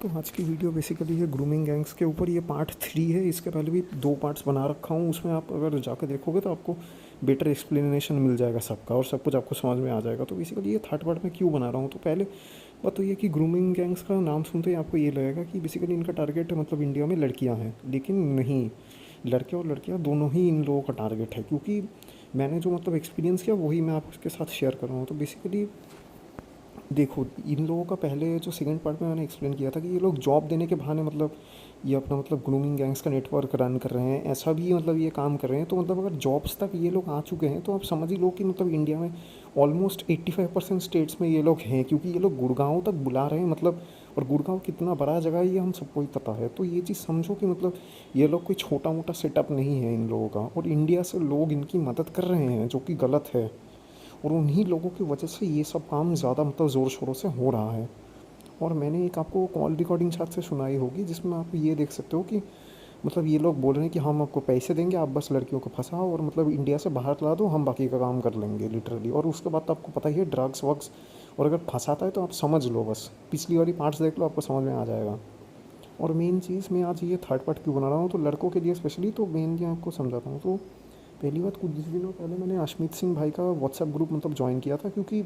तो आज की वीडियो बेसिकली है ग्रूमिंग गैंग्स के ऊपर। ये पार्ट 3 है। इसके पहले भी 2 पार्ट्स बना रखा हूँ। उसमें आप अगर जाकर देखोगे तो आपको बेटर एक्सप्लेनेशन मिल जाएगा सबका और सब कुछ आपको समझ में आ जाएगा। तो बेसिकली ये थर्ड पार्ट में क्यों बना रहा हूँ, तो पहले बात तो ये कि ग्रूमिंग गैंग्स का नाम सुनते ही आपको ये लगेगा कि बेसिकली इनका टारगेट मतलब इंडिया में लड़कियाँ हैं, लेकिन नहीं, लड़के और लड़कियाँ दोनों ही इन लोगों का टारगेट है। क्योंकि मैंने जो मतलब एक्सपीरियंस किया वही मैं आपके साथ शेयर कर रहा हूँ। तो बेसिकली देखो, इन लोगों का पहले जो सेकंड पार्ट में मैंने एक्सप्लेन किया था कि ये लोग जॉब देने के बहाने मतलब ये अपना मतलब ग्रूमिंग गैंग्स का नेटवर्क रन कर रहे हैं, ऐसा भी मतलब ये काम कर रहे हैं। तो मतलब अगर जॉब्स तक ये लोग आ चुके हैं तो आप समझ ही लो कि मतलब इंडिया में ऑलमोस्ट 85% स्टेट्स में ये लोग हैं, क्योंकि ये लोग गुड़गांव तक बुला रहे हैं मतलब। और गुड़गांव कितना बड़ा जगह है ये हम सबको ही पता है। तो ये चीज़ समझो कि मतलब ये लोग कोई छोटा मोटा सेटअप नहीं है इन लोगों का, और इंडिया से लोग इनकी मदद कर रहे हैं जो कि गलत है। और उन्हीं लोगों की वजह से ये सब काम ज़्यादा मतलब ज़ोर शोरों से हो रहा है। और मैंने एक आपको कॉल रिकॉर्डिंग शायद से सुनाई होगी जिसमें आप ये देख सकते हो कि मतलब ये लोग बोल रहे हैं कि हम आपको पैसे देंगे, आप बस लड़कियों को फंसाओ और मतलब इंडिया से बाहर ला दो, हम बाकी का काम कर लेंगे लिटरली। और उसके बाद तो आपको पता ही है ड्रग्स वग्स, और अगर फंसाता है तो आप समझ लो, बस पिछली वाली पार्ट्स देख लो आपको समझ में आ जाएगा। और मेन चीज़ मैं आज ये थर्ड पार्ट क्यों बना रहा हूँ, तो लड़कों के लिए स्पेशली, तो मेनली आपको समझाता हूँ। तो पहली बात, कुछ दिनों पहले मैंने अशमीत सिंह भाई का व्हाट्सएप ग्रुप मतलब ज्वाइन किया था, क्योंकि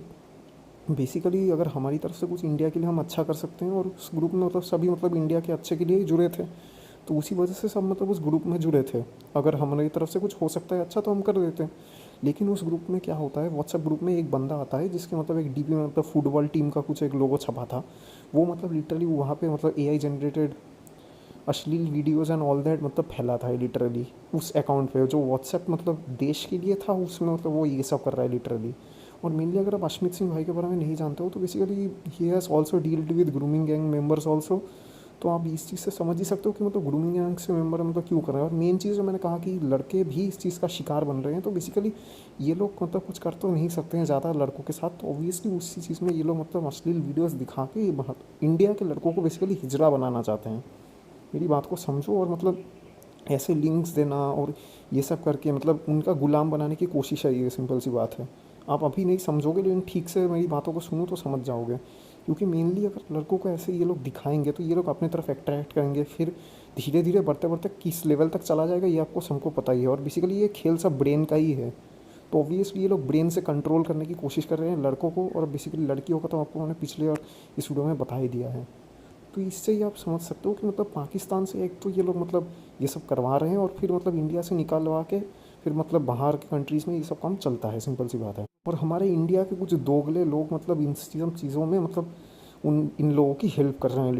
बेसिकली अगर हमारी तरफ से कुछ इंडिया के लिए हम अच्छा कर सकते हैं, और उस ग्रुप में मतलब सभी मतलब इंडिया के अच्छे के लिए ही जुड़े थे, तो उसी वजह से सब मतलब उस ग्रुप में जुड़े थे। अगर हमारी तरफ से कुछ हो सकता है अच्छा तो हम कर देते हैं। लेकिन उस ग्रुप में क्या होता है, व्हाट्सएप ग्रुप में एक बंदा आता है जिसके मतलब एक डीपी में मतलब फुटबॉल टीम का कुछ एक लोगो छपा था। वो मतलब लिटरली वहाँ पे मतलब एआई जनरेटेड अश्लील वीडियोज़ एंड ऑल दैट मतलब फैला था लिटरली उस अकाउंट पे, जो व्हाट्सएप मतलब देश के लिए था, उसमें मतलब वो ये सब कर रहा है लिटरली। और मेनली अगर आप अशमीत सिंह भाई के बारे में नहीं जानते हो, तो basically he has also dealt with grooming gang members also. तो आप इस चीज़ से समझ ही सकते हो कि मतलब ग्रूमिंग गैंग से मेम्बर मतलब क्यों कर रहे हैं। और मेन चीज़ जो मैंने कहा कि लड़के भी इस चीज़ का शिकार बन रहे हैं, तो बेसिकली ये लोग मतलब कुछ कर तो नहीं सकते हैं ज़्यादा लड़कों के साथ, तो ऑब्वियसली उसी चीज़ में ये लोग मतलब अश्लील वीडियोज़ दिखा के इंडिया के लड़कों को बेसिकली हिजड़ा बनाना चाहते हैं। मेरी बात को समझो। और मतलब ऐसे लिंक्स देना और ये सब करके मतलब उनका गुलाम बनाने की कोशिश है, ये सिंपल सी बात है। आप अभी नहीं समझोगे, लेकिन ठीक से मेरी बातों को सुनो तो समझ जाओगे। क्योंकि मेनली अगर लड़कों को ऐसे ये लोग दिखाएंगे तो ये लोग अपनी तरफ अट्रैक्ट करेंगे, फिर धीरे धीरे बढ़ते बढ़ते किस लेवल तक चला जाएगा ये आपको सबको पता ही है। और बेसिकली ये खेल सब ब्रेन का ही है। तो ऑब्वियसली ये लोग ब्रेन से कंट्रोल करने की कोशिश कर रहे हैं लड़कों को, और बेसिकली लड़कियों का तो आपको मैंने पिछले और इस वीडियो में बता ही दिया है। तो इससे ही आप समझ सकते हो कि मतलब पाकिस्तान से एक तो ये लोग मतलब ये सब करवा रहे हैं, और फिर मतलब इंडिया से निकलवा के फिर मतलब बाहर के कंट्रीज़ में ये सब काम चलता है, सिंपल सी बात है। और हमारे इंडिया के कुछ दोगले लोग मतलब इन चीज़ों में मतलब उन इन लोगों की हेल्प कर रहे हैं।